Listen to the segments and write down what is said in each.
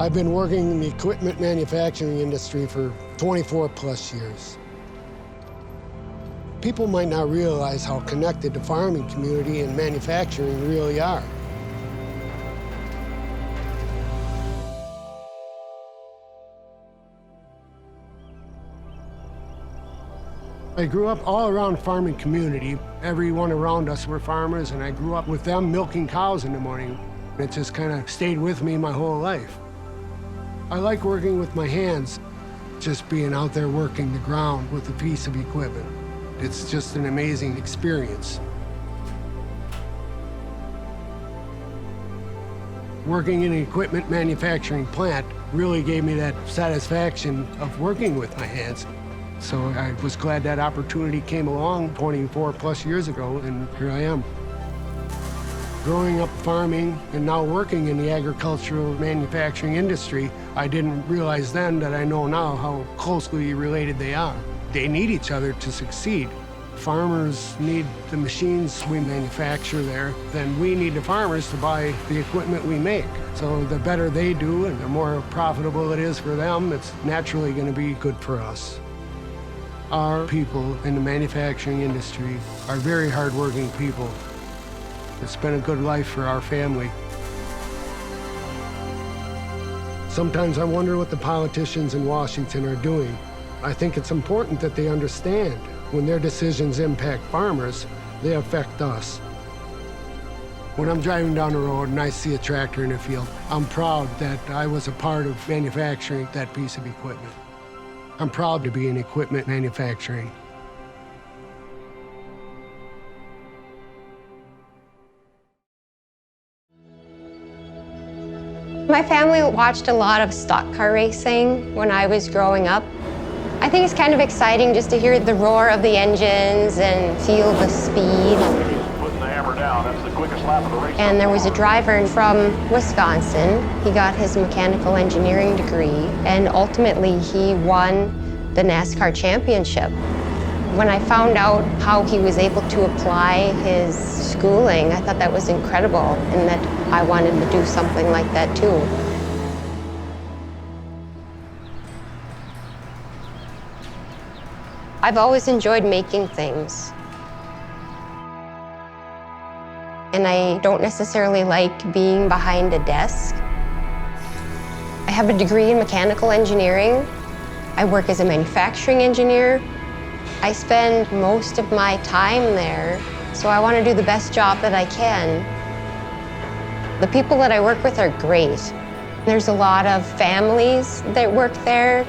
I've been working in the equipment manufacturing industry for 24 plus years. People might not realize how connected the farming community and manufacturing really are. I grew up all around the farming community. Everyone around us were farmers, and I grew up with them milking cows in the morning. It just kind of stayed with me my whole life. I like working with my hands, just being out there working the ground with a piece of equipment. It's just an amazing experience. Working in an equipment manufacturing plant really gave me that satisfaction of working with my hands. So I was glad that opportunity came along 24 plus years ago, and here I am. Growing up farming and now working in the agricultural manufacturing industry, I didn't realize then that I know now how closely related they are. They need each other to succeed. Farmers need the machines we manufacture there, then we need the farmers to buy the equipment we make. So the better they do and the more profitable it is for them, it's naturally going to be good for us. Our people in the manufacturing industry are very hardworking people. It's been a good life for our family. Sometimes I wonder what the politicians in Washington are doing. I think it's important that they understand when their decisions impact farmers, they affect us. When I'm driving down the road and I see a tractor in the field, I'm proud that I was a part of manufacturing that piece of equipment. I'm proud to be in equipment manufacturing. My family watched a lot of stock car racing when I was growing up. I think it's kind of exciting just to hear the roar of the engines and feel the speed. Putting the hammer down, that's the quickest lap of the race. And there was a driver from Wisconsin. He got his mechanical engineering degree, and ultimately he won the NASCAR championship. When I found out how he was able to apply his schooling, I thought that was incredible, and that I wanted to do something like that too. I've always enjoyed making things. And I don't necessarily like being behind a desk. I have a degree in mechanical engineering. I work as a manufacturing engineer. I spend most of my time there, so I want to do the best job that I can. The people that I work with are great. There's a lot of families that work there.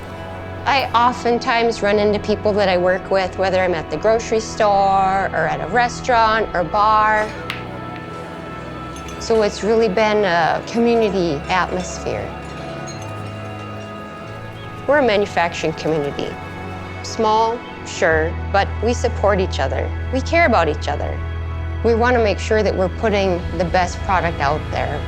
I oftentimes run into people that I work with, whether I'm at the grocery store or at a restaurant or bar. So it's really been a community atmosphere. We're a manufacturing community. Small, sure, but we support each other. We care about each other. We want to make sure that we're putting the best product out there.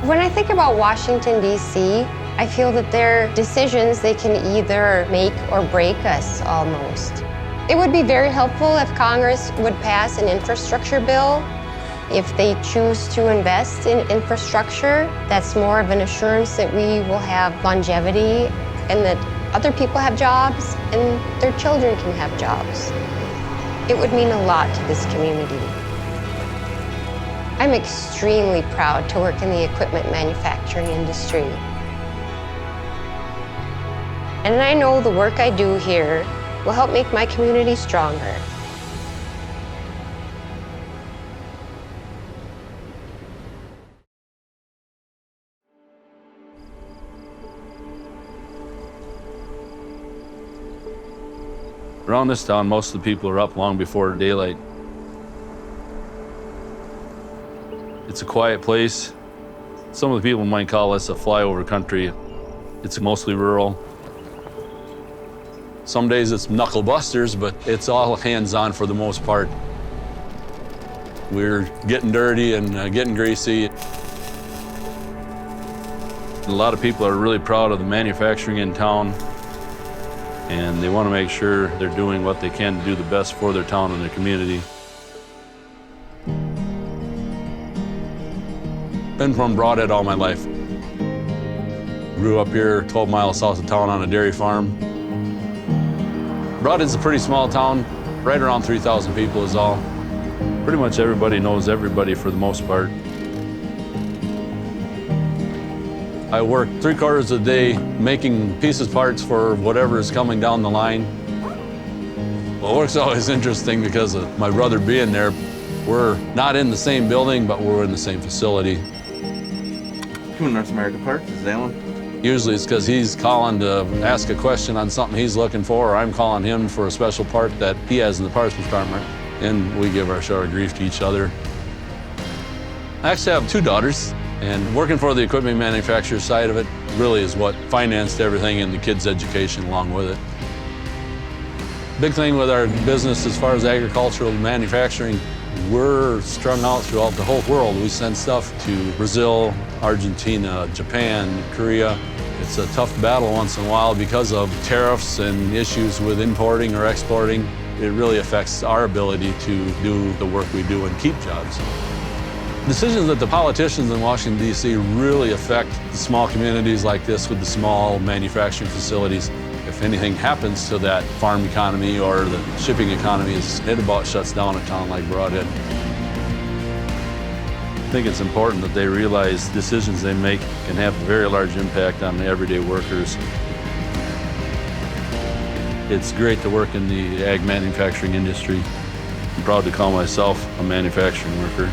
When I think about Washington, D.C., I feel that their decisions, they can either make or break us almost. It would be very helpful if Congress would pass an infrastructure bill. If they choose to invest in infrastructure, that's more of an assurance that we will have longevity and that other people have jobs and their children can have jobs. It would mean a lot to this community. I'm extremely proud to work in the equipment manufacturing industry. And I know the work I do here will help make my community stronger. Around this town, most of the people are up long before daylight. It's a quiet place. Some of the people might call this a flyover country. It's mostly rural. Some days it's knuckle busters, but it's all hands-on for the most part. We're getting dirty and getting greasy. A lot of people are really proud of the manufacturing in town, and they want to make sure they're doing what they can to do the best for their town and their community. Been from Brodhead all my life. Grew up here 12 miles south of town on a dairy farm. Brodhead's a pretty small town, right around 3,000 people is all. Pretty much everybody knows everybody for the most part. I work 3/4 of the day making pieces parts for whatever is coming down the line. Well, work's always interesting because of my brother being there. We're not in the same building, but we're in the same facility. Doing North America Parts, is that one? Usually it's because he's calling to ask a question on something he's looking for, or I'm calling him for a special part that he has in the parts department, and we give our share of grief to each other. I actually have 2 daughters, and working for the equipment manufacturer side of it really is what financed everything in the kids' education along with it. Big thing with our business as far as agricultural manufacturing, we're strung out throughout the whole world. We send stuff to Brazil, Argentina, Japan, Korea. It's a tough battle once in a while because of tariffs and issues with importing or exporting. It really affects our ability to do the work we do and keep jobs. Decisions that the politicians in Washington, D.C. really affect the small communities like this with the small manufacturing facilities. If anything happens to that farm economy or the shipping economy, it about shuts down a town like Brodhead. I think it's important that they realize decisions they make can have a very large impact on the everyday workers. It's great to work in the ag manufacturing industry. I'm proud to call myself a manufacturing worker.